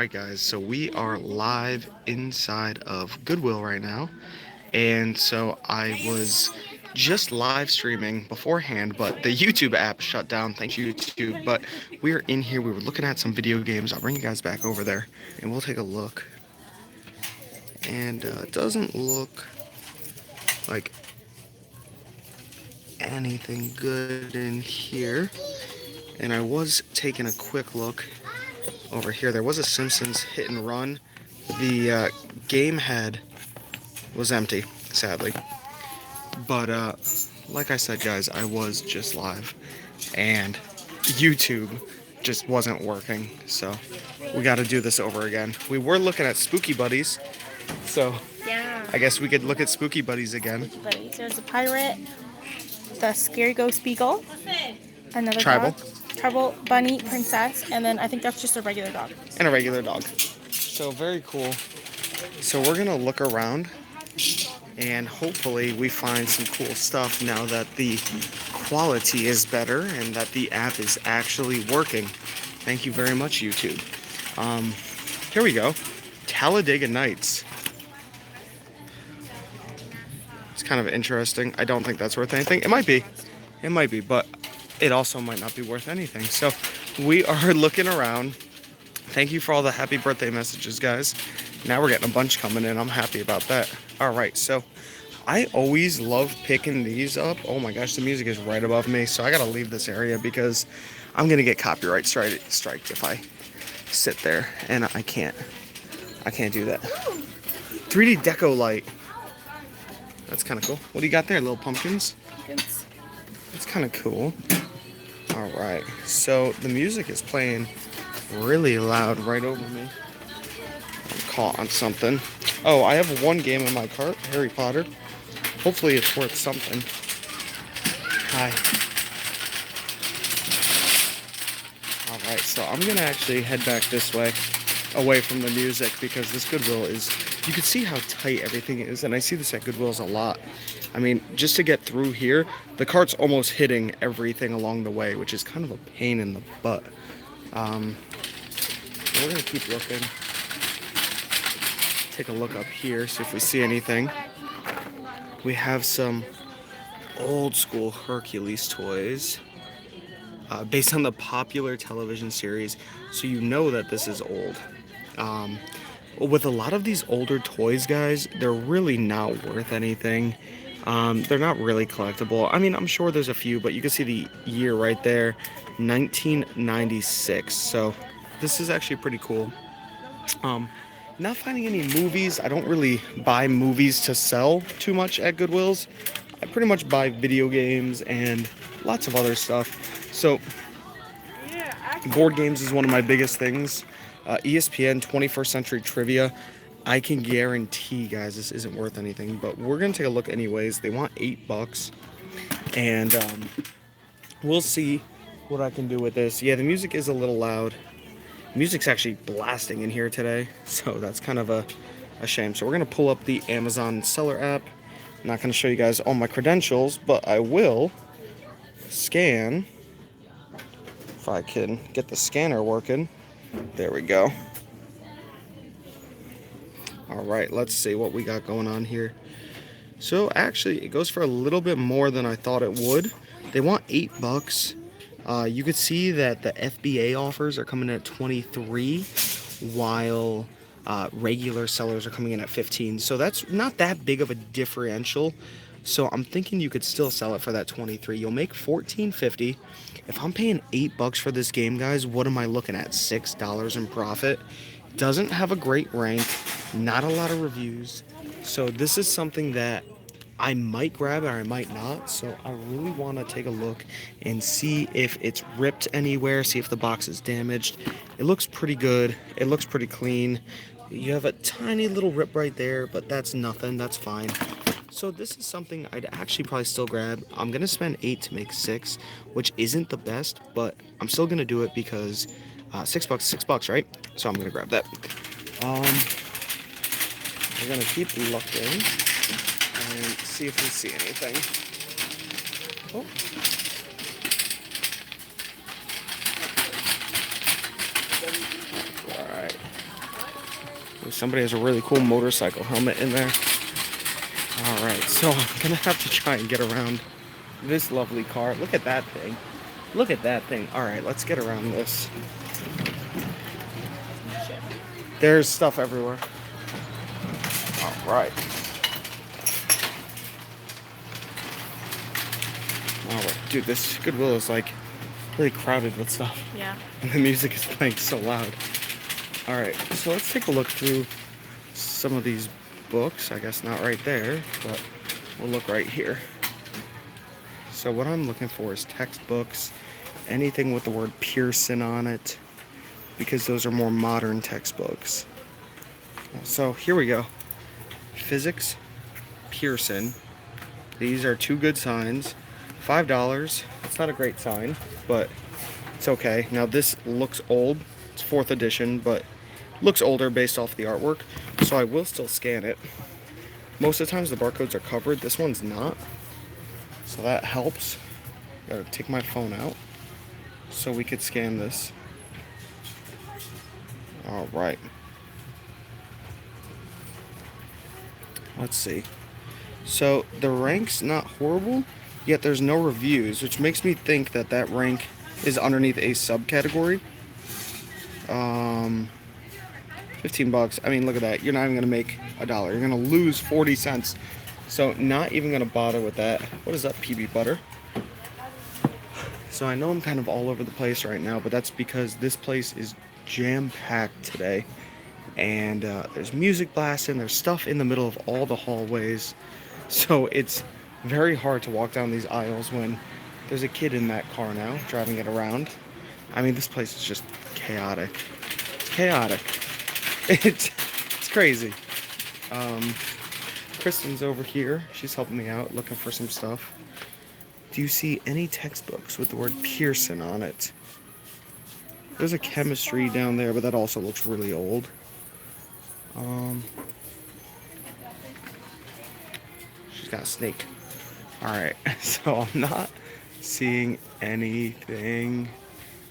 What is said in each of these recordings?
Alright guys, so we are live inside of Goodwill right now. And so I was just live streaming beforehand, but the YouTube app shut down. Thanks YouTube. But we are in here, we were looking at some video games. I'll bring you guys back over there and we'll take a look. And it doesn't look like anything good in here. And I was taking a quick look over here. There was a Simpsons hit and run. The game head was empty, sadly. But like I said, guys, I was just live, and YouTube just wasn't working. So we got to do this over again. We were looking at Spooky Buddies, so yeah, I guess we could look at Spooky Buddies again. Spooky Buddies. There's a pirate, the scary ghost beagle, another Tribal. dog, tribal bunny princess, and then I think that's just a regular dog. And a regular dog. So very cool. So we're gonna look around and hopefully we find some cool stuff now that the quality is better and that the app is actually working. Thank you very much, YouTube. Here we go. Talladega Nights. It's kind of interesting. I don't think that's worth anything. It might be, but it also might not be worth anything. So we are looking around. Thank you for all the happy birthday messages, guys. Now we're getting a bunch coming in. I'm happy about that. All right, so I always love picking these up. Oh my gosh, the music is right above me, so I gotta leave this area because I'm gonna get copyright strike if I sit there, and I can't do that. 3D deco light. That's kind of cool. What do you got there, little pumpkins? Pumpkins. That's kind of cool. All right, so the music is playing really loud right over me. I'm caught on something. Oh, I have one game in my cart, Harry Potter. Hopefully it's worth something. Hi. Alright, so I'm gonna actually head back this way, away from the music, because this Goodwill is, you can see how tight everything is, and I see this at Goodwills a lot. I mean, just to get through here, the cart's almost hitting everything along the way, which is kind of a pain in the butt. We're gonna keep looking. Take a look up here, see if we see anything. We have some old school Hercules toys based on the popular television series, so you know that this is old. With a lot of these older toys, guys, they're really not worth anything. They're not really collectible. I mean, I'm sure there's a few, but you can see the year right there, 1996. So this is actually pretty cool. Not finding any movies. I don't really buy movies to sell too much at Goodwills. I pretty much buy video games and lots of other stuff. So board games is one of my biggest things. ESPN 21st Century Trivia. I can guarantee, guys, this isn't worth anything, but we're gonna take a look anyways. They want $8, and we'll see what I can do with this. Yeah, the music is a little loud. Music's actually blasting in here today, so that's kind of a shame. So we're gonna pull up the Amazon seller app. I'm not gonna show you guys all my credentials, but I will scan, if I can get the scanner working. There we go. All right, let's see what we got going on here. So actually, it goes for a little bit more than I thought it would. They want $8. You could see that the FBA offers are coming in at 23, while regular sellers are coming in at 15. So that's not that big of a differential. So I'm thinking you could still sell it for that 23. You'll make $14.50. If I'm paying $8 for this game, guys, what am I looking at? $6 in profit. Doesn't have a great rank, not a lot of reviews. So this is something that I might grab or I might not. So I really want to take a look and see if it's ripped anywhere, see if the box is damaged. It looks pretty good. It looks pretty clean. You have a tiny little rip right there, but that's nothing. That's fine. So this is something I'd actually probably still grab. I'm going to spend 8 to make 6, which isn't the best, but I'm still going to do it because $6, right? So I'm going to grab that. We're going to keep looking and see if we see anything. Oh. All right. Somebody has a really cool motorcycle helmet in there. Alright, so I'm gonna have to try and get around this lovely car. Look at that thing. Look at that thing. Alright, let's get around this. There's stuff everywhere. Alright. Alright, dude, this Goodwill is like really crowded with stuff. Yeah. And the music is playing so loud. Alright, so let's take a look through some of these books. I guess not right there, but we'll look right here. So what I'm looking for is textbooks, anything with the word Pearson on it, because those are more modern textbooks. So here we go. Physics, Pearson. These are two good signs. $5. It's not a great sign, but it's okay. Now this looks old. It's 4th edition, but looks older based off the artwork. So I will still scan it. Most of the times the barcodes are covered. This one's not. So that helps. Gotta take my phone out so we could scan this. Alright. Let's see. So the rank's not horrible, yet there's no reviews, which makes me think that that rank is underneath a subcategory. 15 bucks. I mean, look at that. You're not even gonna make $1. You're gonna lose 40 cents. So not even gonna bother with that. What is up, PB Butter? So I know I'm kind of all over the place right now, but that's because this place is jam-packed today. And there's music blasting, there's stuff in the middle of all the hallways. So it's very hard to walk down these aisles when there's a kid in that car now, driving it around. I mean, this place is just chaotic. It's chaotic. It's crazy. Kristen's over here. She's helping me out, looking for some stuff. Do you see any textbooks with the word Pearson on it? There's a chemistry down there, but that also looks really old. She's got a snake. Alright, so I'm not seeing anything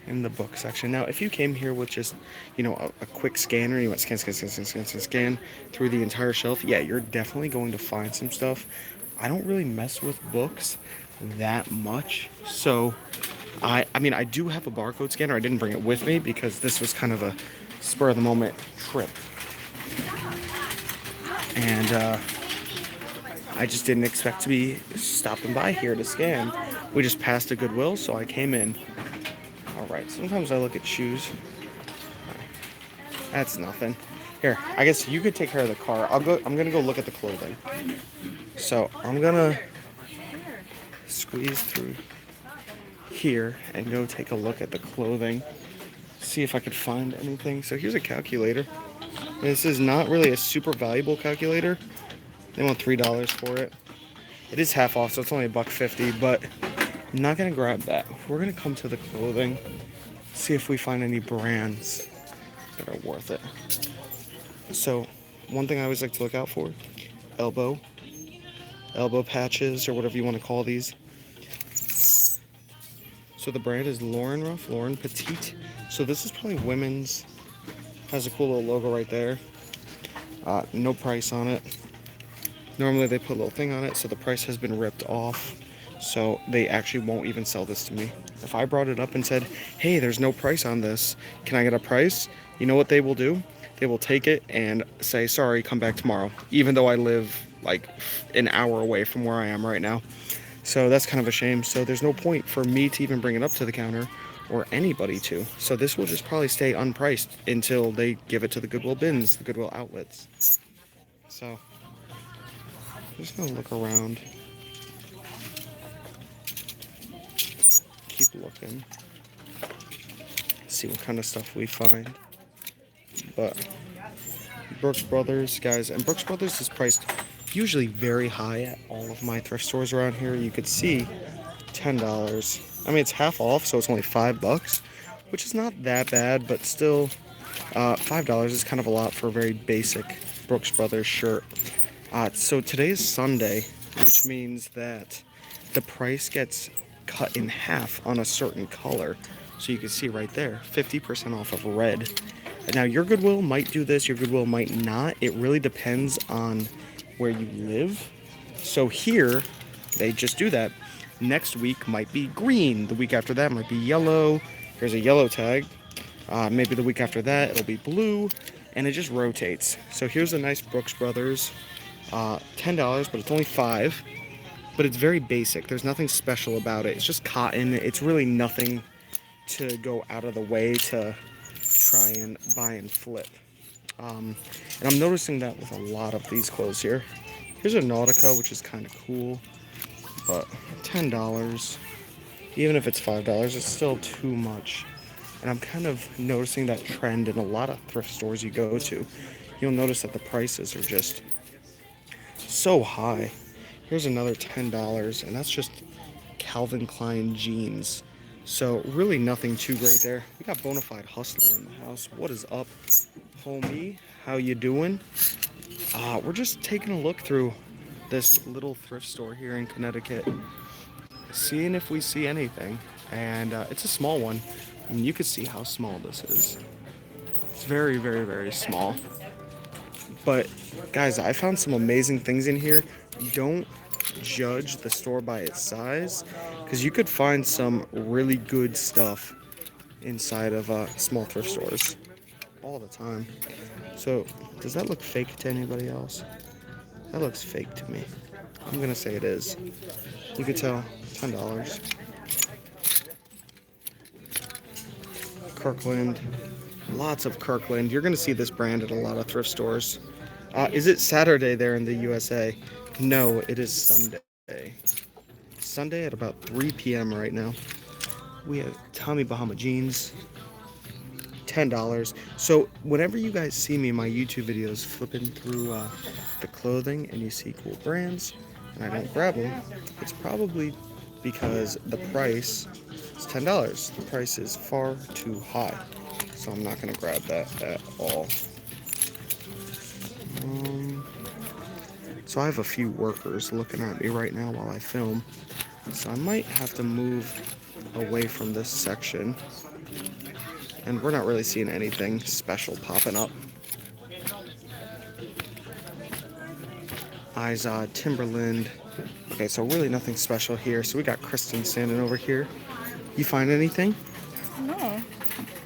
in the book section. Now, if you came here with just, you know, a quick scanner, you went scan through the entire shelf, yeah, you're definitely going to find some stuff. I don't really mess with books that much, so I mean, I do have a barcode scanner. I didn't bring it with me because this was kind of a spur of the moment trip. And I just didn't expect to be stopping by here to scan. We just passed a Goodwill, so I came in. Alright, sometimes I look at shoes. That's nothing. Here, I guess you could take care of the car. I'm gonna go look at the clothing. So I'm gonna squeeze through here and go take a look at the clothing. See if I could find anything. So here's a calculator. This is not really a super valuable calculator. They want $3 for it. It is half off, so it's only $1.50, but I'm not gonna grab that. We're gonna come to the clothing, see if we find any brands that are worth it. So one thing I always like to look out for, elbow patches, or whatever you want to call these. So the brand is Lauren Ruff, Lauren Petite. So this is probably women's. Has a cool little logo right there. No price on it. Normally they put a little thing on it, so the price has been ripped off. So they actually won't even sell this to me. If I brought it up and said, hey, there's no price on this, can I get a price? You know what they will do? They will take it and say, sorry, come back tomorrow. Even though I live like an hour away from where I am right now. So that's kind of a shame. So there's no point for me to even bring it up to the counter or anybody to. So this will just probably stay unpriced until they give it to the Goodwill bins, the Goodwill outlets. So I'm just gonna look around. Keep looking. See what kind of stuff we find. But Brooks Brothers, guys, and Brooks Brothers is priced usually very high at all of my thrift stores around here. You could see $10. I mean, it's half off, so it's only $5, which is not that bad, but still, $5 is kind of a lot for a very basic Brooks Brothers shirt. So today is Sunday, which means that the price gets cut in half on a certain color. So you can see right there, 50% off of red. Now, your Goodwill might do this, your Goodwill might not. It really depends on where you live. So here, they just do that. Next week might be green. The week after that might be yellow. Here's a yellow tag. Maybe the week after that, it'll be blue. And it just rotates. So here's a nice Brooks Brothers. $10, but it's only 5. But it's very basic. There's nothing special about it. It's just cotton. It's really nothing to go out of the way to try and buy and flip. And I'm noticing that with a lot of these clothes here. Here's a Nautica, which is kind of cool, but $10, even if it's $5, it's still too much. And I'm kind of noticing that trend in a lot of thrift stores you go to. You'll notice that the prices are just so high. Here's another $10, and that's just Calvin Klein jeans. So really nothing too great there. We got Bonafide Hustler in the house. What is up, homie? How you doing? We're just taking a look through this little thrift store here in Connecticut, seeing if we see anything. And it's a small one. And you can see how small this is. It's very, very, very small. But guys, I found some amazing things in here. Don't judge the store by its size, because you could find some really good stuff inside of small thrift stores all the time. So does that look fake to anybody else? That looks fake to me. I'm gonna say it is. You could tell. $10. Kirkland. Lots of Kirkland. You're gonna see this brand at a lot of thrift stores. Is it Saturday there in the USA? No, it is Sunday. Sunday at about 3 p.m. right now. We have Tommy Bahama jeans. $10. So whenever you guys see me in my YouTube videos flipping through the clothing and you see cool brands and I don't grab them, it's probably because the price is $10. The price is far too high. So I'm not going to grab that at all. So I have a few workers looking at me right now while I film. So I might have to move away from this section. And we're not really seeing anything special popping up. Izod, Timberland. Okay, so really nothing special here. So we got Kristen standing over here. You find anything? No.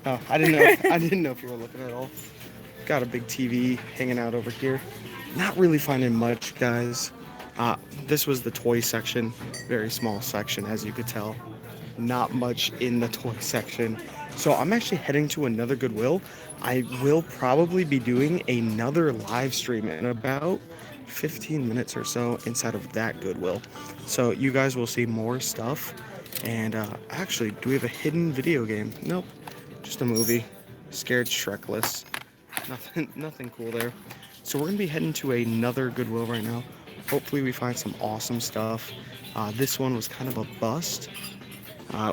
Oh, I didn't know. I didn't know if you were looking at all. Got a big TV hanging out over here. Not really finding much, guys. This was the toy section. Very small section, as you could tell. Not much in the toy section. So I'm actually heading to another Goodwill. I will probably be doing another live stream in about 15 minutes or so inside of that Goodwill. So you guys will see more stuff. And actually, do we have a hidden video game? Nope. Just a movie. Scared Shrekless. Nothing cool there. So we're going to be heading to another Goodwill right now. Hopefully we find some awesome stuff. This one was kind of a bust.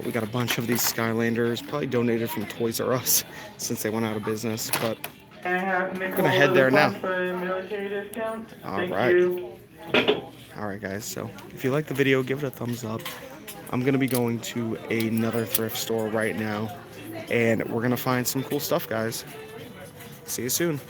We got a bunch of these Skylanders, probably donated from Toys R Us since they went out of business, but we're gonna head there now. Alright guys, so if you like the video, give it a thumbs up. I'm gonna be going to another thrift store right now, and we're gonna find some cool stuff, guys. See you soon.